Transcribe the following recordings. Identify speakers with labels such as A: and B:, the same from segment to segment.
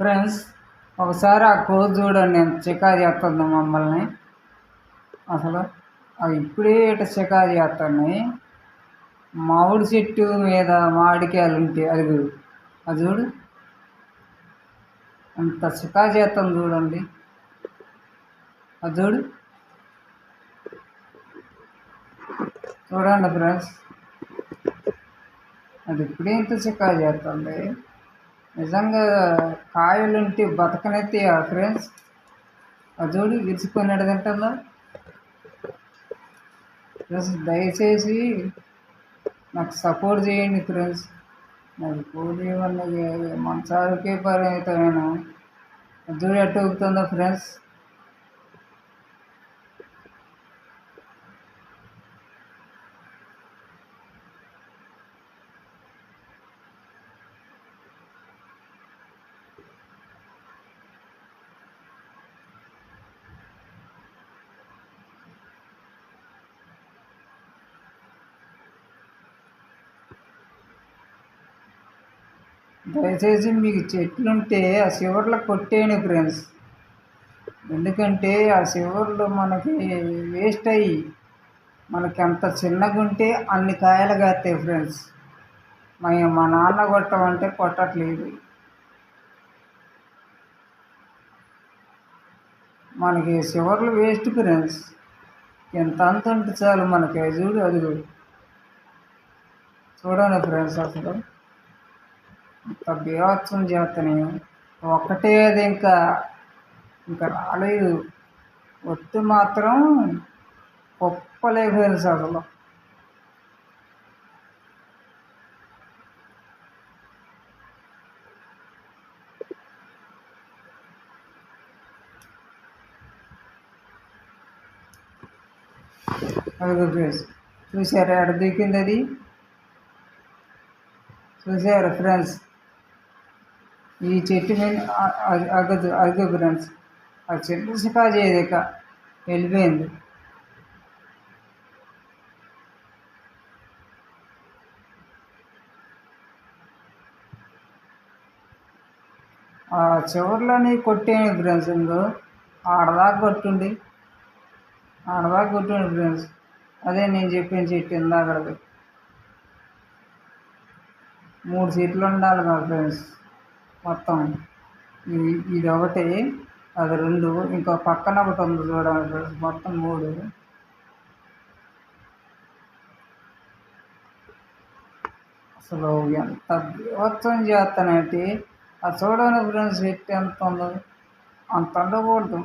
A: Friends, ఒకసారి ఆ కోతి చూడండి ఎంత చికాకు చేస్తుందో మమ్మల్ని. అసలు అవి ఇప్పుడే ఇట చికాకు చేస్తున్నాయి. మామిడి చెట్టు మీద మామిడికాయలు ఉంటే అది చూడు అంత చికాకు చేస్తుంది చూడండి. అది చూడండి ఫ్రెండ్స్, అది ఇప్పుడే ఇంత చికాకు చేస్తుంది. నిజంగా కాయలుంటే బతకనెత్తి ఫ్రెండ్స్. అది విరుచుకున్నాడు తింటుందా ఫ్రెండ్స్. దయచేసి నాకు సపోర్ట్ చేయండి ఫ్రెండ్స్. నాకు పోలీ వల్ల మంచాలకే పరిమితమైన అది ఎట్టు అవుతుందా ఫ్రెండ్స్. దయచేసి మీకు చెట్లుంటే ఆ చివర్లో కొట్టేయండి ఫ్రెండ్స్. ఎందుకంటే ఆ చివర్లు మనకి వేస్ట్ అయ్యి మనకి ఎంత చిన్నగా ఉంటే అన్ని కాయలు కాస్తాయి ఫ్రెండ్స్. మా నాన్న కొట్టమంటే కొట్టట్లేదు. మనకి చివర్లు వేస్ట్ ఫ్రెండ్స్. ఎంత అంత ఉంటే చాలు మనకి. అది చూడండి ఫ్రెండ్స్, అసలు ఇంత బీభత్సం చేస్తున్నాయి. ఒక్కటే అది ఇంకా రాలేదు. ఒట్టు మాత్రం గొప్పలే ఫ్రెండ్స్. అసలు అది ఫ్రెండ్స్, చూసారా ఎడ దిక్కింది అది. చూసారా ఫ్రెండ్స్, ఈ చెట్టు మీద అదిగో ఫ్రెండ్స్, ఆ చెట్టు సికా చేయదు ఇక వెళ్ళిపోయింది. ఆ చివర్లోని కొట్టేయండి ఫ్రెండ్స్. ఇంకో ఆడదాకా కొట్టుండి ఫ్రెండ్స్. అదే నేను చెప్పిన చెట్టు ఇందాకది 3 చెట్లు ఉండాలి కదా ఫ్రెండ్స్. మొత్తం ఇది ఒకటి, అది 2, ఇంకో పక్కన ఒకటి ఉంది చూడండి ఫ్రెండ్స్. మొత్తం 3. అసలు ఎంత బీభత్సం చేస్తానంటే అది చూడండి ఫ్రెండ్స్, చెట్టు ఎంత ఉందో. అంత ఉండకూడదు.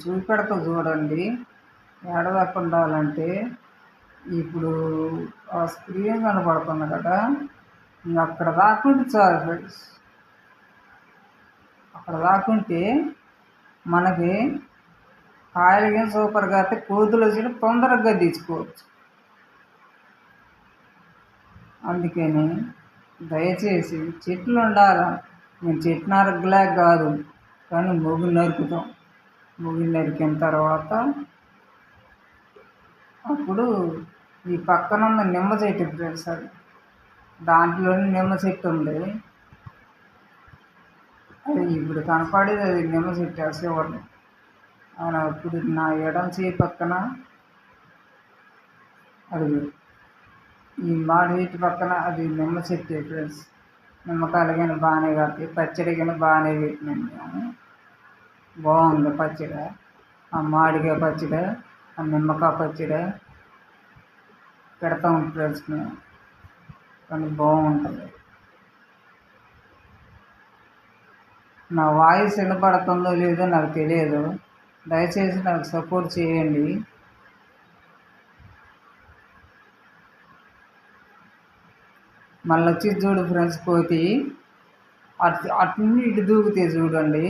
A: చూపెడతా చూడండి ఏడదాకా ఉండాలంటే. ఇప్పుడు ఆ స్క్రీన్ కనపడుతుంది కదా, అక్కడ దాకుంటే చాలు ఫ్రెండ్స్. అక్కడ దాకుంటే మనకి కాయలు కానీ సూపర్గా అయితే కోతులు వచ్చి తొందరగా తీసుకోవచ్చు. అందుకని దయచేసి చెట్లు ఉండాలి. మేము చెట్టు నరకలేక కాదు, కానీ మొగులు నరుకుతాం. మొగులు నరికిన తర్వాత అప్పుడు ఈ పక్కన ఉన్న నిమ్మ చెట్టు ఫ్రెండ్స్, అది దాంట్లోనే నిమ్మ చెట్టు ఉంది. అది ఇప్పుడు కనపడేది అది నిమ్మ చెట్టు వేసేవాళ్ళు. అవునా, ఇప్పుడు నా ఎడం చేయి పక్కన అది ఈ మాడి చెట్టు పక్కన అది నిమ్మ చెట్టు ఫ్రెండ్స్. నిమ్మకాయలు కానీ బాగానే కాస్తాయి, పచ్చడి కానీ బాగానే పెట్టినాను మేము. బాగుంది పచ్చడి. ఆ మామిడికాయ పచ్చడి, ఆ నిమ్మకాయ పచ్చడి పెడతాం ఫ్రెండ్స్ మేము. కానీ బాగుంటుంది. నా వాయిస్ వినపడుతుందో లేదో నాకు తెలియదు. దయచేసి నాకు సపోర్ట్ చేయండి. మళ్ళీ వచ్చి చూడు ఫ్రెండ్స్, కోతి అటు ఇటు దూకుతాయి చూడండి.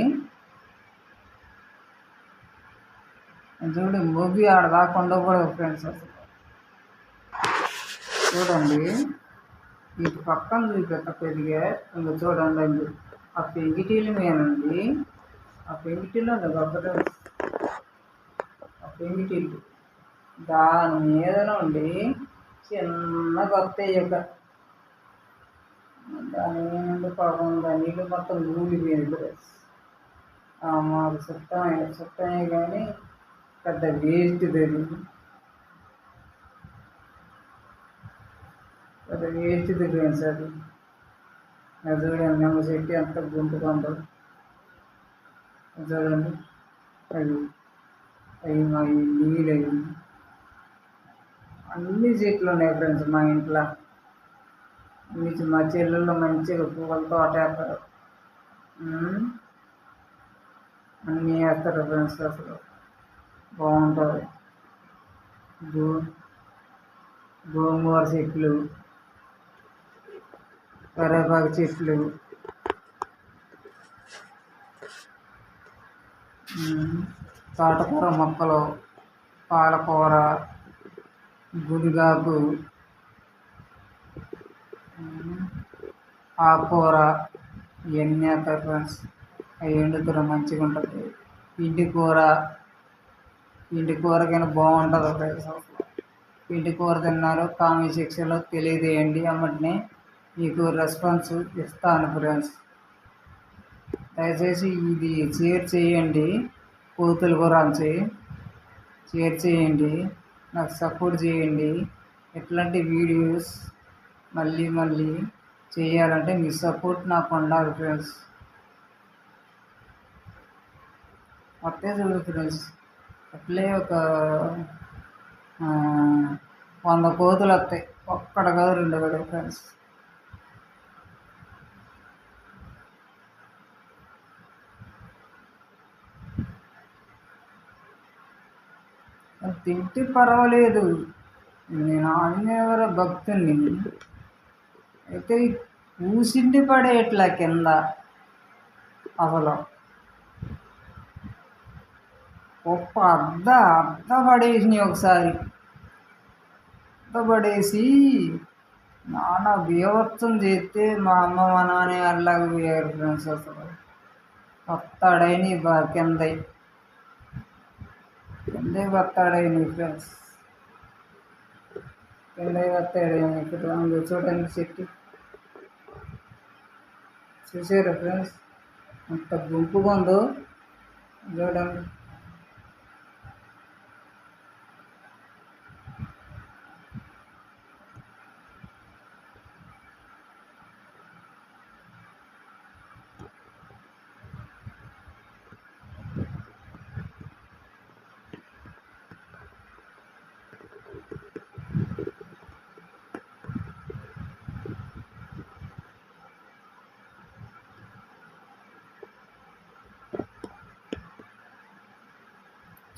A: చూడు మూవీ ఆడదాకా ఉండకూడదు ఫ్రెండ్స్. అసలు చూడండి, ఇటు పక్కన చూపెట్ట పెరిగా ఇంకా చూడండి. ఆ పెంకిటీల మీద ఉంది, ఆ పెంకిటీలో గొప్ప ఆ పెంకిటీలు దాని మీద నుండి చిన్న గొప్ప దాని నుండి పాపం దాని నీళ్ళు మొత్తం ఊడిపోయింది ఫ్రెండ్స్. మాకు చుట్టమే కానీ పెద్ద వేస్ట్ తెలియదు, పెద్ద వేస్ట్ ఫ్రెండ్స్ అది. అది చూడండి నిమ్మ చెట్టు ఎంత గుంటుకుందో చూడండి. అవి అవి మా నీళ్ళు అవి అన్ని చెట్లు ఉన్నాయి ఫ్రెండ్స్ మా ఇంట్లో. మా చెల్లెళ్ళు మంచిగా పువ్వుల తోట వేస్తారు, అన్నీ వేస్తారు ఫ్రెండ్స్. అసలు బాగుంటుంది. గో గోంగూర చెట్లు, కరివేపాకు చెట్లు, తోటకూర మొక్కలు, పాలకూర, గుడిగాకు, ఆకుకూర ఇవన్నీ వేస్తారు ఫ్రెండ్స్. అవి వండుతారు మంచిగా ఉంటుంది. పిండి కూర కానీ బాగుంటుంది ఫ్రెండ్స్. పిండి కూర తిన్నారు కామెంట్ సెక్షన్లో తెలియజేయండి, అమ్మటిని మీకు రెస్పాన్స్ ఇస్తాను ఫ్రెండ్స్. దయచేసి ఇది షేర్ చేయండి, కోతుల గురించి షేర్ చేయండి, నాకు సపోర్ట్ చేయండి. ఇట్లాంటి వీడియోస్ మళ్ళీ మళ్ళీ చేయాలంటే మీ సపోర్ట్ నాకు ఉండాలి ఫ్రెండ్స్. మొత్తం చూడు ఫ్రెండ్స్, అట్లే ఒక 100 కోతులు వస్తాయి, ఒక్కడ కాదు 2 కాదు ఫ్రెండ్స్. తింటే పర్వాలేదు, నేను ఆంజనేయ భక్తుని అయితే కూసిండి పడేయట్లా కింద. అసలు గొప్ప అద్ద పడేసినాయి ఒకసారి. అద్ద పడేసి నాన్న బీభత్సం చేస్తే మా అమ్మ మా నాన్న అలాగ పోయారు ఫ్రెండ్స్. అసలు కొత్తాడైన కింద కొత్తాడైన ఫ్రెండ్స్, కింద కొత్తాడైన. ఇక్కడ చూడండి చెట్టు చూసారా ఫ్రెండ్స్, అంత గుంపుగా ఉందో చూడండి.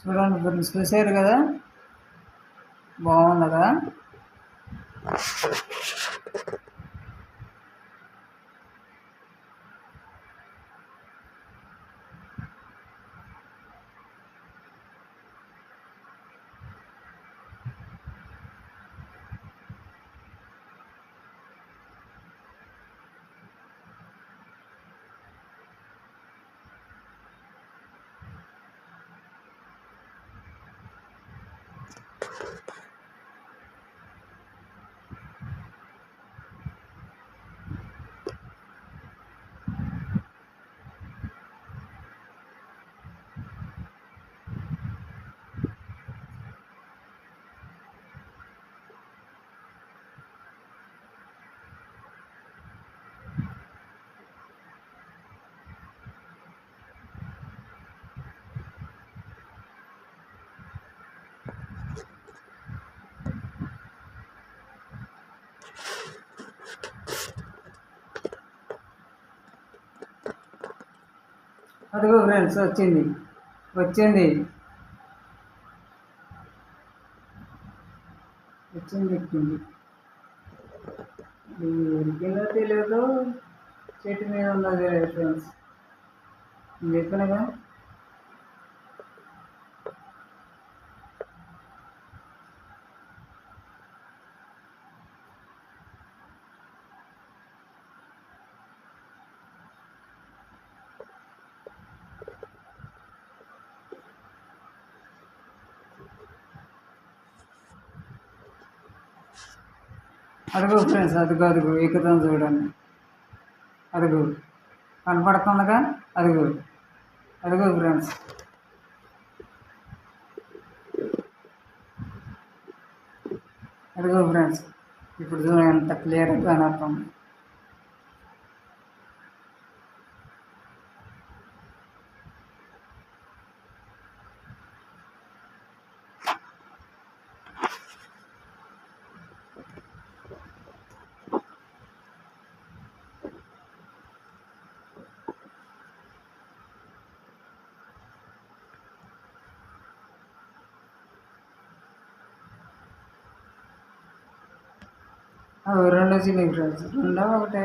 A: చూడండి ఫ్రెండ్స్, చూసారు కదా, బాగుంది కదా. అదిగో ఫ్రెండ్స్ వచ్చింది వచ్చింది వచ్చింది ఎక్కింది. ఉడికిందో తెలియదు, చెట్టు మీద ఉన్నది తెలియదు ఫ్రెండ్స్. నేను చెప్పినగా అదిగో ఫ్రెండ్స్, అదిగో ఎక్కుతాం చూడండి. అదిగో కనపడుతుందిగా, అదిగో అదిగో ఫ్రెండ్స్. అదిగో ఫ్రెండ్స్, ఇప్పుడు చూడండి ఎంత క్లియర్గా కనపడుతుంది. అవి రెండు వచ్చినాయి ఫ్రెండ్స్, రెండో ఒకటే.